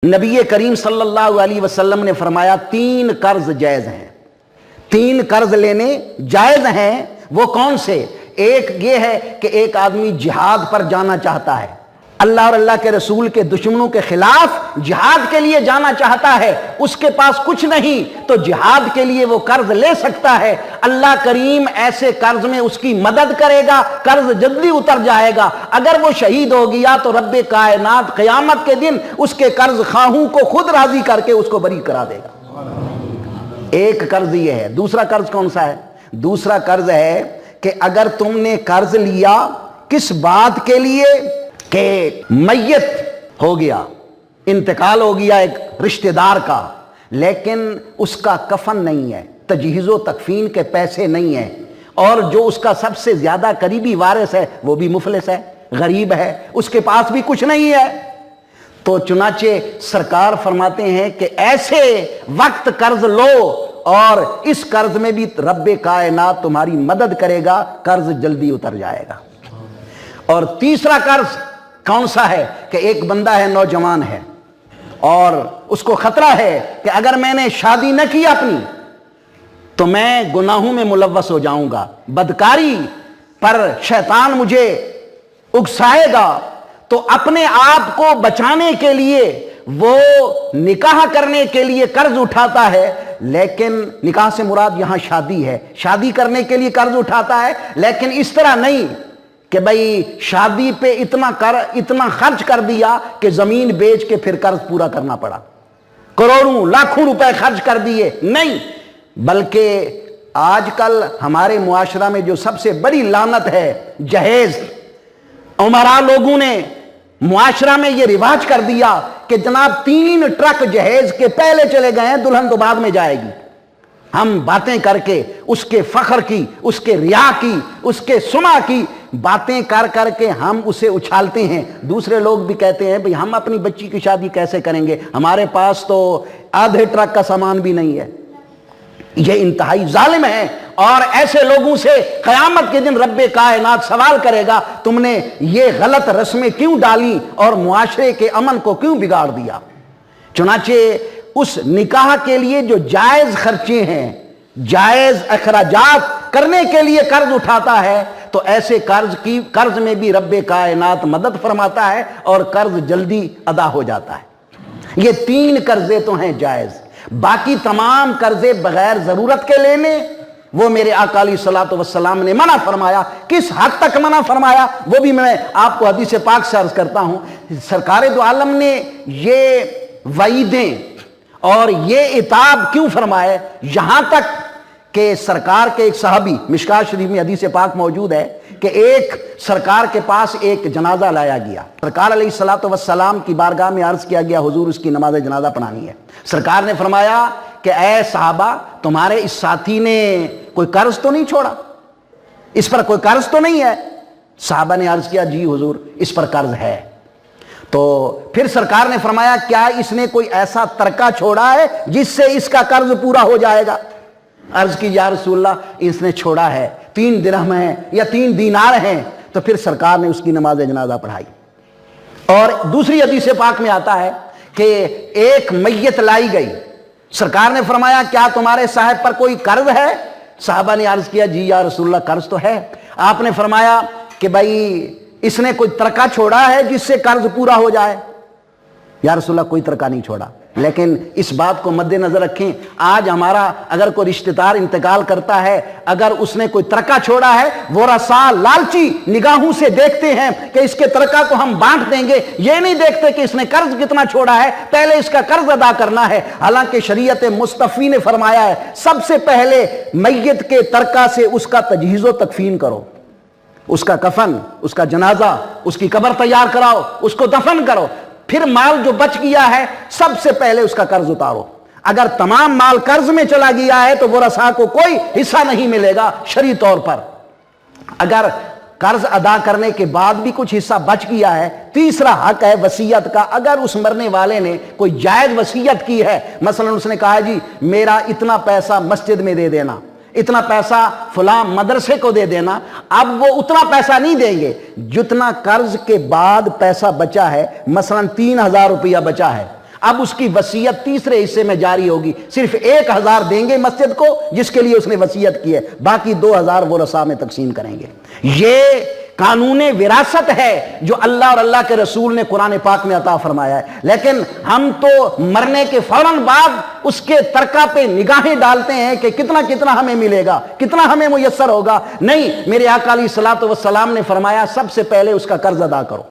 नबी करीम सल्लल्लाहु अलैहि वसल्लम ने फरमाया तीन कर्ज जायज़ हैं, तीन कर्ज लेने जायज़ हैं। वो कौन से? एक ये है कि एक आदमी जिहाद पर जाना चाहता है, अल्लाह और अल्लाह के रसूल के दुश्मनों के खिलाफ जिहाद के लिए जाना चाहता है, उसके पास कुछ नहीं तो जिहाद के लिए वो कर्ज ले सकता है। अल्लाह करीम ऐसे कर्ज में उसकी मदद करेगा, कर्ज जल्दी उतर जाएगा। अगर वो शहीद हो गया तो रब्बे कायनात क़यामत के दिन उसके कर्ज खाहू को खुद राजी करके उसको बरी करा देगा। एक कर्ज ये है। दूसरा कर्ज कौन सा है? दूसरा कर्ज है कि अगर तुमने कर्ज लिया किस बात के लिए कि मैयत हो गया, इंतकाल हो गया एक रिश्तेदार का, लेकिन उसका कफन नहीं है, तजहीज़ो तकफीन के पैसे नहीं है, और जो उसका सबसे ज्यादा करीबी वारिस है वो भी मुफलिस है, गरीब है, उसके पास भी कुछ नहीं है। तो चुनाचे सरकार फरमाते हैं कि ऐसे वक्त कर्ज लो और इस कर्ज में भी रब्बे कायनात तुम्हारी मदद करेगा, कर्ज जल्दी उतर जाएगा। और तीसरा कर्ज कौन सा है कि एक बंदा है, नौजवान है, और उसको खतरा है कि अगर मैंने शादी न की अपनी तो मैं गुनाहों में मुलव्वस हो जाऊंगा, बदकारी पर शैतान मुझे उकसाएगा। तो अपने आप को बचाने के लिए वो निकाह करने के लिए कर्ज उठाता है, लेकिन निकाह से मुराद यहां शादी है, शादी करने के लिए कर्ज उठाता है, लेकिन इस तरह नहीं कि भाई शादी पे इतना खर्च कर दिया कि जमीन बेच के फिर कर्ज पूरा करना पड़ा, करोड़ों लाखों रुपए खर्च कर दिए, नहीं। बल्कि आजकल हमारे मुआशरा में जो सबसे बड़ी लानत है जहेज, उमरा लोगों ने मुआशरा में ये रिवाज कर दिया कि जनाब 3 ट्रक जहेज के पहले चले गए हैं, दुल्हन तो बाद में जाएगी। हम बातें करके उसके फख्र की, उसके रिया की, उसके सुना की बातें कर करके हम उसे उछालते हैं। दूसरे लोग भी कहते हैं भाई हम अपनी बच्ची की शादी कैसे करेंगे, हमारे पास तो आधे ट्रक का सामान भी नहीं है। यह इंतहाई जालिम है, और ऐसे लोगों से क़यामत के दिन रब्बे कायनात सवाल करेगा तुमने ये गलत रस्में क्यों डाली और मुआशरे के अमन को क्यों बिगाड़ दिया। चुनाचे उस निकाह के लिए जो जायज खर्चे हैं, जायज अखराजात करने के लिए कर्ज उठाता है, तो ऐसे कर्ज में भी रब्बे कायनात मदद फरमाता है और कर्ज जल्दी अदा हो जाता है। ये 3 कर्जे तो हैं जायज। बाकी तमाम कर्जे बगैर जरूरत के लेने वो मेरे आका अलैहिस्सलातु वस्सलाम ने मना फरमाया। किस हद तक मना फरमाया वो भी मैं आपको हदीस पाक से अर्ज करता हूं। सरकार दो आलम ने ये वईदें और ये इताब क्यों फरमाए, यहां तक कि सरकार के एक सहाबी, मिशकात शरीफ में हदीस पाक मौजूद है कि एक सरकार के पास एक जनाजा लाया गया। सरकार अलैहिस्सलातु वस्सलाम की बारगाह में अर्ज किया गया हुजूर उसकी नमाज जनाजा पढ़ानी है। सरकार ने फरमाया कि ऐ साहबा तुम्हारे इस साथी ने कोई कर्ज तो नहीं छोड़ा, इस पर कोई कर्ज तो नहीं है? साहबा ने अर्ज किया जी हुजूर इस पर कर्ज है। तो फिर सरकार ने फरमाया क्या इसने कोई ऐसा तरका छोड़ा है जिससे इसका कर्ज पूरा हो जाएगा? अर्ज की या रसूलल्लाह इसने छोड़ा है, 3 दिरहम है या 3 दीनार हैं। तो फिर सरकार ने उसकी नमाज जनाजा पढ़ाई। और दूसरी हदीस पाक में आता है कि एक मैयत लाई गई, सरकार ने फरमाया क्या तुम्हारे साहब पर कोई कर्ज है? साहबा ने अर्ज किया जी या रसूलल्लाह कर्ज तो है। आपने फरमाया कि भाई इसने कोई तरका छोड़ा है जिससे कर्ज पूरा हो जाए? या रसूलल्लाह कोई तरका नहीं छोड़ा। लेकिन इस बात को मद्देनजर रखें, आज हमारा अगर कोई रिश्तेदार इंतकाल करता है, अगर उसने कोई तरका छोड़ा है, वो रसा लालची निगाहों से देखते हैं कि इसके तरका को हम बांट देंगे, ये नहीं देखते कि इसने कर्ज कितना छोड़ा है, पहले इसका कर्ज अदा करना है। हालांकि शरीयत मुस्तफी ने फरमाया है सबसे पहले मैयत के तरका से उसका तजहीज़ो तकफीन करो, उसका कफन, उसका जनाजा, उसकी कब्र तैयार कराओ, उसको दफन करो, फिर माल जो बच गया है सबसे पहले उसका कर्ज उतारो। अगर तमाम माल कर्ज में चला गया है तो वो रसा को कोई हिस्सा नहीं मिलेगा शरई तौर पर। अगर कर्ज अदा करने के बाद भी कुछ हिस्सा बच गया है, तीसरा हक है वसीयत का। अगर उस मरने वाले ने कोई जायज वसीयत की है, मसलन उसने कहा जी मेरा इतना पैसा मस्जिद में दे देना, इतना पैसा फलां मदरसे को दे देना, अब वो उतना पैसा नहीं देंगे जितना कर्ज के बाद पैसा बचा है। मसलन 3000 रुपया बचा है, اب اس کی وصیت تیسرے حصے میں جاری ہوگی، صرف 1000 دیں گے مسجد کو جس کے لیے اس نے وصیت کی ہے، باقی 2000 ورثاء میں تقسیم کریں گے۔ یہ قانون وراثت ہے جو اللہ اور اللہ کے رسول نے قرآن پاک میں عطا فرمایا ہے، لیکن ہم تو مرنے کے فوراً بعد اس کے ترکہ پہ نگاہیں ڈالتے ہیں کہ کتنا کتنا ہمیں ملے گا، کتنا ہمیں میسر ہوگا۔ نہیں، میرے آقا علیہ الصلوۃ والسلام نے فرمایا سب سے پہلے اس کا قرض ادا کرو۔